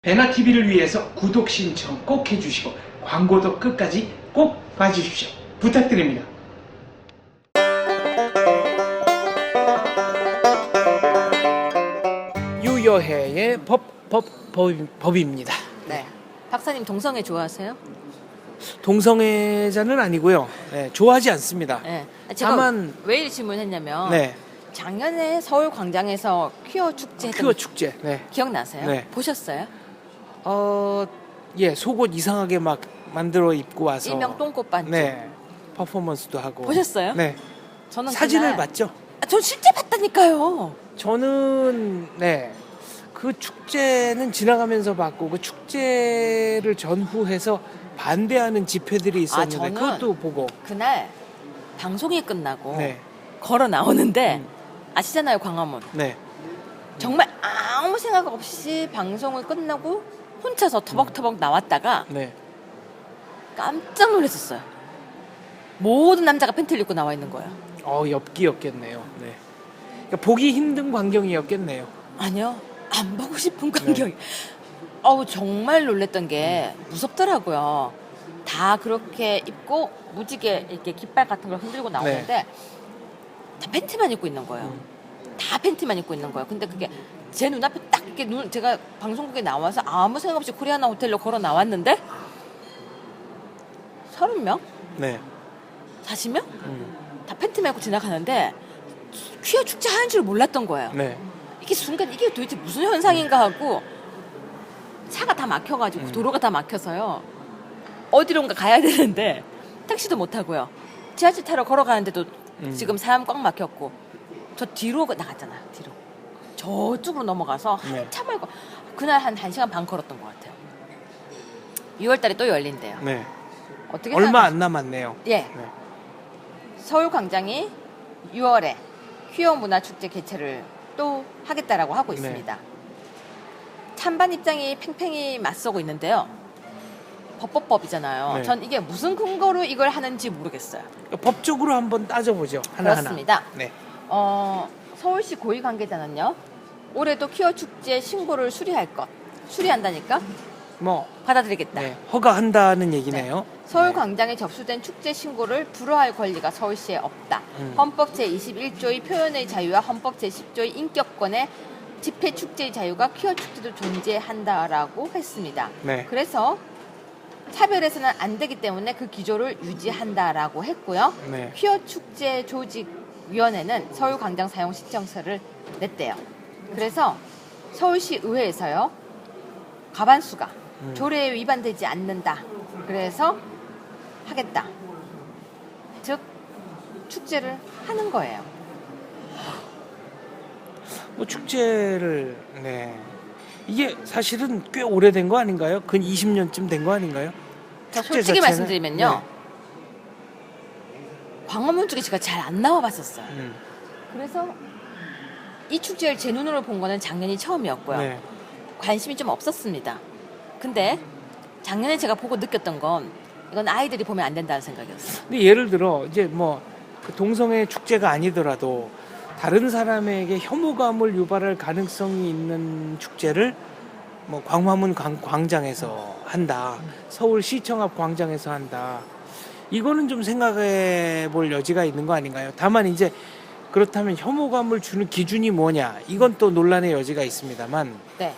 배나TV를 위해서 구독 신청 꼭 해주시고 광고도 끝까지 꼭 봐주십시오. 부탁드립니다. 유여해의 법입니다. 네. 박사님 동성애 좋아하세요? 동성애자는 아니고요. 네, 좋아하지 않습니다. 네. 제가 다만 왜 이 질문했냐면 네, 작년에 서울 광장에서 퀴어 축제 했던 퀴어 거 축제. 네. 기억나세요? 네. 보셨어요? 예, 속옷 이상하게 막 만들어 입고 와서 일명 똥꽃 반주. 네, 퍼포먼스도 하고. 보셨어요? 네. 저는 사진을 그날- 봤죠. 전 실제 봤다니까요. 저는 네, 그 축제는 지나가면서 봤고 그 축제를 전후해서 반대하는 집회들이 있었는데 저는 그것도 보고 그날 방송이 끝나고 네, 걸어 나오는데 아시잖아요, 광화문. 네, 정말 아무 생각 없이 방송을 끝나고 혼자서 터벅터벅 나왔다가 네. 깜짝 놀랐었어요. 모든 남자가 팬티를 입고 나와 있는 거예요. 엽기였겠네요. 네. 그러니까 보기 힘든 광경이었겠네요. 아니요, 안 보고 싶은 광경이. 정말 놀랬던 게 무섭더라고요. 다 그렇게 입고 무지개 이렇게 깃발 같은 걸 흔들고 나오는데 다 팬티만 입고 있는 거예요. 다 팬티만 입고 있는 거예요. 근데 그게 제 눈앞에 딱 이렇게 제가 방송국에 나와서 아무 생각 없이 코리아나 호텔로 걸어 나왔는데 30명? 네. 40명? 다 팬티만 입고 지나가는데 퀴어 축제 하는 줄 몰랐던 거예요. 네. 이게 순간 이게 도대체 무슨 현상인가 하고 차가 다 막혀가지고 도로가 다 막혀서요. 어디론가 가야 되는데 택시도 못 타고요. 지하철 타러 걸어가는데도 지금 사람 꽉 막혔고 저 뒤로 나갔잖아요. 뒤로 저쪽으로 넘어가서 네. 한참을 그날 한 1시간 반 걸었던 것 같아요. 6월달에 또 열린대요. 네. 어떻게 얼마 생각하세요? 안 남았네요. 예. 네. 서울광장이 6월에 퀴어 문화축제 개최를 또 하겠다라고 하고 있습니다. 찬반 입장이 팽팽히 맞서고 있는데요. 법이잖아요. 네. 전 이게 무슨 근거로 이걸 하는지 모르겠어요. 그러니까 법적으로 한번 따져보죠. 하나하나. 그렇습니다. 네. 서울시 고위 관계자는요. 올해도 퀴어 축제 신고를 수리한다니까 뭐 받아들이겠다. 네, 허가한다는 얘기네요. 서울 광장에 접수된 축제 신고를 불허할 권리가 서울시에 없다. 헌법 제21조의 표현의 자유와 헌법 제10조의 인격권의 집회 축제의 자유가 퀴어 축제도 존재한다라고 했습니다. 네. 그래서 차별해서는 안 되기 때문에 그 기조를 유지한다라고 했고요. 네. 퀴어 축제 조직위원회는 서울 광장 사용 신청서를 냈대요. 그래서 서울시 의회에서요. 과반수가 조례에 위반되지 않는다. 그래서 하겠다. 즉 축제를 하는 거예요. 뭐 축제를 네. 이게 사실은 꽤 오래된 거 아닌가요? 근 20년쯤 된 거 아닌가요? 자, 축제 솔직히 자체는? 말씀드리면요. 광화문 쪽에 제가 잘 안 나와봤었어요. 그래서 이 축제를 제 눈으로 본 거는 작년이 처음이었고요. 네. 관심이 좀 없었습니다. 근데 작년에 제가 보고 느꼈던 건 이건 아이들이 보면 안 된다는 생각이었어요. 근데 예를 들어 이제 뭐 그 동성애 축제가 아니더라도 다른 사람에게 혐오감을 유발할 가능성이 있는 축제를 뭐 광화문 광장에서 한다. 서울시청 앞 광장에서 한다. 이거는 좀 생각해 볼 여지가 있는 거 아닌가요? 다만 이제 그렇다면 혐오감을 주는 기준이 뭐냐? 이건 또 논란의 여지가 있습니다만. 네.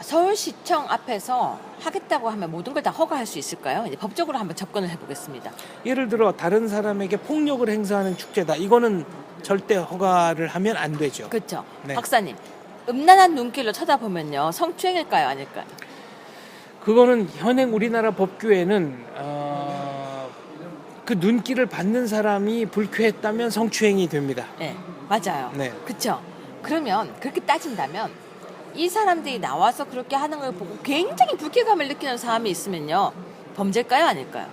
서울시청 앞에서 하겠다고 하면 모든 걸 다 허가할 수 있을까요? 이제 법적으로 한번 접근을 해보겠습니다. 예를 들어 다른 사람에게 폭력을 행사하는 축제다. 이거는 절대 허가를 하면 안 되죠. 그렇죠. 네. 박사님, 음란한 눈길로 쳐다보면요 성추행일까요, 아닐까요? 그거는 현행 우리나라 법규에는 그 눈길을 받는 사람이 불쾌했다면 성추행이 됩니다. 네, 맞아요. 네. 그렇죠. 그러면 그렇게 따진다면 이 사람들이 나와서 그렇게 하는 걸 보고 굉장히 불쾌감을 느끼는 사람이 있으면요 범죄일까요, 아닐까요?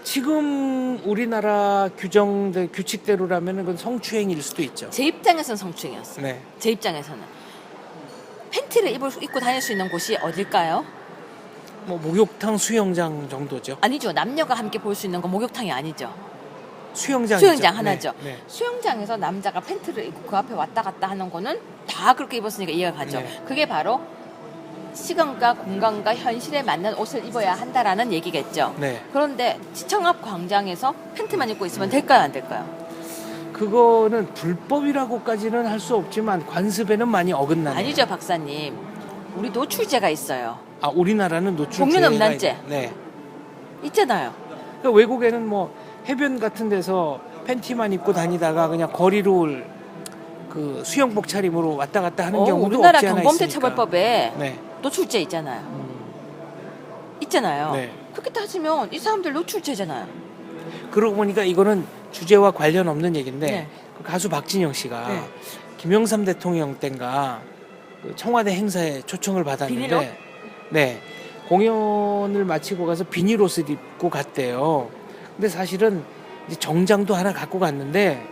지금 우리나라 규칙대로라면 그건 성추행일 수도 있죠. 제 입장에서는 성추행이었어요. 네. 제 입장에서는 팬티를 입고 다닐 수 있는 곳이 어딜까요? 뭐 목욕탕, 수영장 정도죠. 아니죠. 남녀가 함께 볼 수 있는 건 목욕탕이 아니죠. 수영장이죠. 수영장 하나죠. 네. 네. 수영장에서 남자가 팬티를 입고 그 앞에 왔다 갔다 하는 거는 다 그렇게 입었으니까 이해가 가죠. 네. 그게 바로 시간과 공간과 현실에 맞는 옷을 입어야 한다라는 얘기겠죠. 네. 그런데 시청 앞 광장에서 팬티만 입고 있으면 될까요, 안 될까요? 그거는 불법이라고까지는 할 수 없지만 관습에는 많이 어긋나네요. 아니죠, 박사님. 우리 노출제가 있어요. 아, 우리나라는 노출 공연음란죄. 네. 있잖아요. 그러니까 외국에는 뭐 해변 같은 데서 팬티만 입고 다니다가 그냥 거리로 그 수영복 차림으로 왔다 갔다 하는 경우도 우리나라 없지 않아 경범죄 있으니까. 처벌법에 네. 노출죄 있잖아요. 있잖아요. 네. 그렇게 따지면 이 사람들 노출죄잖아요. 그러고 보니까 이거는 주제와 관련 없는 얘기인데 네. 그 가수 박진영 씨가 네. 김영삼 대통령 땐가 그 청와대 행사에 초청을 받았는데 비닐옷? 네. 공연을 마치고 가서 비닐 옷을 입고 갔대요. 근데 사실은 이제 정장도 하나 갖고 갔는데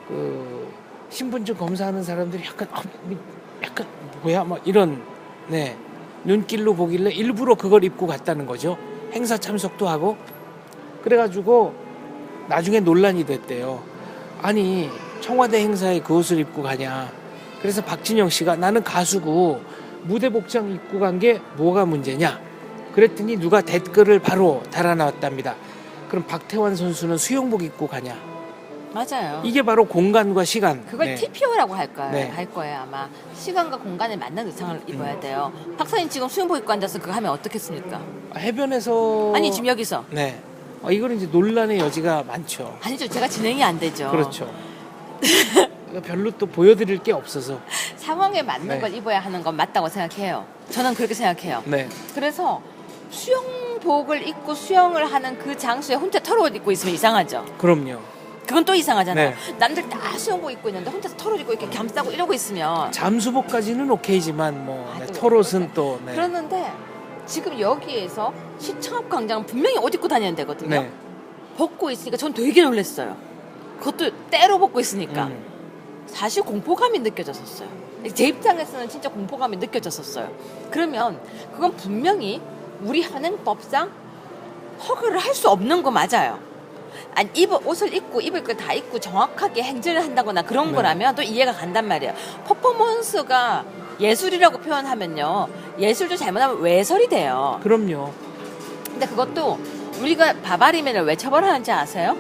그 신분증 검사하는 사람들이 약간 뭐야 막 이런 네 눈길로 보길래 일부러 그걸 입고 갔다는 거죠. 행사 참석도 하고 그래가지고 나중에 논란이 됐대요. 아니 청와대 행사에 그 옷을 입고 가냐. 그래서 박진영 씨가 나는 가수고 무대 복장 입고 간 게 뭐가 문제냐. 그랬더니 누가 댓글을 바로 달아놨답니다. 그럼 박태환 선수는 수영복 입고 가냐. 맞아요. 이게 바로 공간과 시간. 그걸 네. TPO라고 할 거예요. 네. 할 거예요 아마. 시간과 공간에 맞는 의상을 입어야 돼요. 박사님 지금 수영복 입고 앉아서 그거 하면 어떻겠습니까? 해변에서 아니 지금 여기서. 네. 이거는 이제 논란의 여지가 많죠. 아니죠. 제가 진행이 안 되죠. 그렇죠. 그러니까 별로 또 보여드릴 게 없어서. 상황에 맞는 네. 걸 입어야 하는 건 맞다고 생각해요. 저는 그렇게 생각해요. 네. 그래서 수영복을 입고 수영을 하는 그 장소에 혼자 털옷 입고 있으면 이상하죠. 그럼요. 그건 또 이상하잖아요. 네. 남들 다 수영복 입고 있는데 혼자서 털옷 입고 이렇게 감싸고 이러고 있으면 잠수복까지는 오케이지만 뭐 네, 또 털옷은 또 네. 그러는데 지금 여기에서 시청 앞 광장은 분명히 옷 입고 다니는 데거든요. 네. 벗고 있으니까 전 되게 놀랐어요. 그것도 때로 벗고 있으니까 음. 사실 공포감이 느껴졌었어요. 제 입장에서는 진짜 공포감이 느껴졌었어요. 그러면 그건 분명히 우리 현행법상 허가를 할 수 없는 거 맞아요. 아니 옷을 입고 입을 거 다 입고 정확하게 행진을 한다거나 그런 네. 거라면 또 이해가 간단 말이에요. 퍼포먼스가 예술이라고 표현하면요. 예술도 잘못하면 외설이 돼요. 그럼요. 근데 그것도 우리가 바바리맨을 왜 처벌하는지 아세요?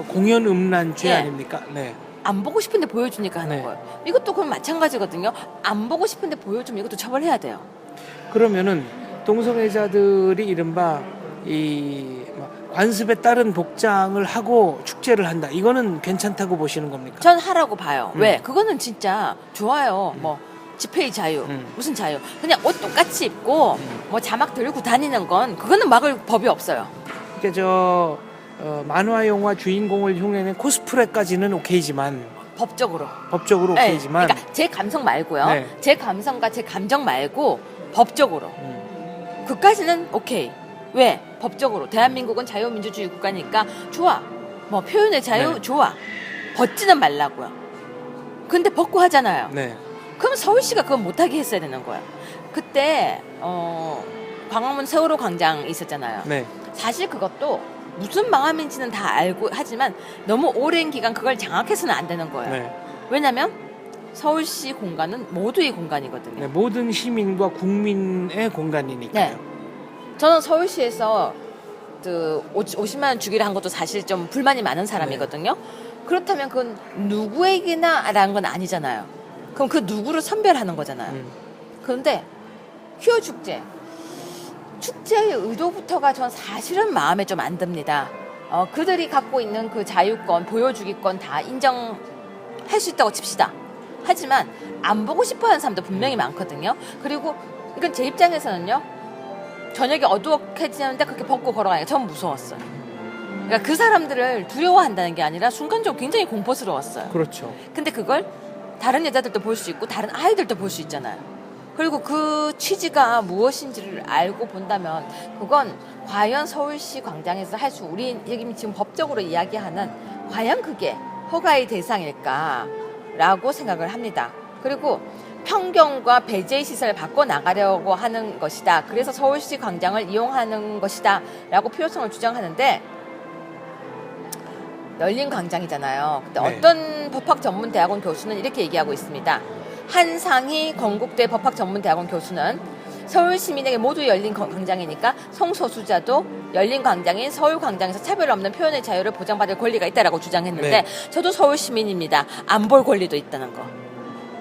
공연 음란죄 네. 아닙니까? 네. 안 보고 싶은데 보여주니까 하는 네. 거예요. 이것도 그럼 마찬가지거든요. 안 보고 싶은데 보여주면 이것도 처벌해야 돼요. 그러면은 동성애자들이 이른바 이 관습에 따른 복장을 하고 축제를 한다. 이거는 괜찮다고 보시는 겁니까? 전 하라고 봐요. 음. 왜? 그거는 진짜 좋아요. 뭐 집회의 자유, 무슨 자유. 그냥 옷 똑같이 입고 뭐 자막 들고 다니는 건 그거는 막을 법이 없어요. 그러니까 만화 영화 주인공을 흉내낸 코스프레까지는 오케이지만 법적으로. 법적으로 네. 오케이지만 그러니까 제 감성 말고요. 네. 제 감성과 제 감정 말고 법적으로. 음, 그까지는 오케이. 왜? 법적으로. 대한민국은 자유민주주의 국가니까 좋아. 뭐 표현의 자유 네. 좋아. 벗지는 말라고요. 근데 벗고 하잖아요. 네. 그럼 서울시가 그건 못하게 했어야 되는 거야. 그때 광화문 세월호 광장 있었잖아요. 네. 사실 그것도 무슨 망함인지는 다 알고 하지만 너무 오랜 기간 그걸 장악해서는 안 되는 거예요. 네. 왜냐면 서울시 공간은 모두의 공간이거든요. 네. 모든 시민과 국민의 공간이니까요. 네. 저는 서울시에서 그 50만 원 주기로 한 것도 사실 좀 불만이 많은 사람이거든요. 그렇다면 그건 누구에게나라는 건 아니잖아요. 그럼 그 누구를 선별하는 거잖아요. 그런데 퀴어 축제의 의도부터가 전 사실은 마음에 좀 안 듭니다. 그들이 갖고 있는 그 자유권, 보여주기권 다 인정할 수 있다고 칩시다. 하지만 안 보고 싶어하는 사람도 분명히 많거든요. 그리고 이건 제 입장에서는요. 저녁에 어두워지는데 그렇게 벗고 걸어가니까 전 무서웠어요. 그러니까 그 사람들을 두려워한다는 게 아니라 순간적으로 굉장히 공포스러웠어요. 그렇죠. 근데 그걸 다른 여자들도 볼 수 있고 다른 아이들도 볼 수 있잖아요. 그리고 그 취지가 무엇인지를 알고 본다면 그건 과연 서울시 광장에서 할 수 우리 여기 지금 법적으로 이야기하는 과연 그게 허가의 대상일까라고 생각을 합니다. 그리고 편경과 배제의 시설을 바꿔나가려고 하는 것이다. 그래서 서울시 광장을 이용하는 것이다. 라고 필요성을 주장하는데 열린 광장이잖아요. 근데 네. 어떤 법학전문대학원 교수는 이렇게 얘기하고 있습니다. 한상희 건국대 법학전문대학원 교수는 서울 시민에게 모두 열린 광장이니까 성소수자도 열린 광장인 서울 광장에서 차별 없는 표현의 자유를 보장받을 권리가 있다라고 주장했는데 네. 저도 서울 시민입니다. 안 볼 권리도 있다는 거.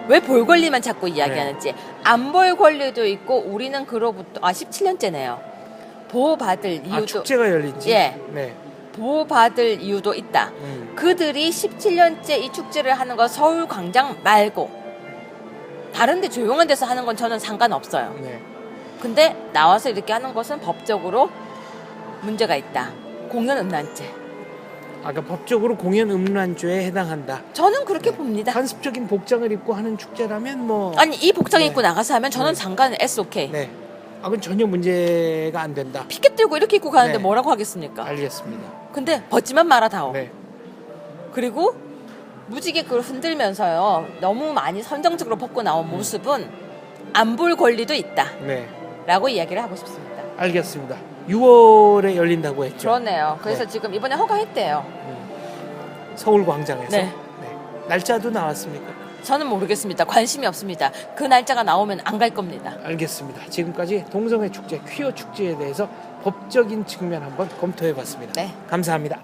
왜 볼 권리만 자꾸 이야기하는지. 안 볼 권리도 있고 우리는 그로부터 17년째네요. 보호받을 이유도 축제가 열린지. 예. 네. 보호받을 이유도 있다. 그들이 17년째 이 축제를 하는 건 서울 광장 말고 다른 데 조용한 데서 하는 건 저는 상관없어요. 네. 근데 나와서 이렇게 하는 것은 법적으로 문제가 있다. 공연 음란죄. 아까 법적으로 공연 음란죄에 해당한다. 저는 그렇게 봅니다. 관습적인 복장을 입고 하는 축제라면 뭐 아니 이 복장 네. 입고 나가서 하면 저는 네. 상관은 SOK. 네. 아, 그건 전혀 문제가 안 된다. 피켓 들고 이렇게 입고 가는데 네. 뭐라고 하겠습니까? 알겠습니다. 근데 벗지만 말아다오. 네. 그리고 무지개 그걸 흔들면서요. 너무 많이 선정적으로 벗고 나온 모습은 안 볼 권리도 있다. 네. 라고 이야기를 하고 싶습니다. 알겠습니다. 6월에 열린다고 했죠. 그러네요. 그래서 네. 지금 이번에 허가했대요. 서울 광장에서. 네. 네. 날짜도 나왔습니까? 저는 모르겠습니다. 관심이 없습니다. 그 날짜가 나오면 안 갈 겁니다. 알겠습니다. 지금까지 동성애 축제, 퀴어 축제에 대해서 법적인 측면 한번 검토해 봤습니다. 네. 감사합니다.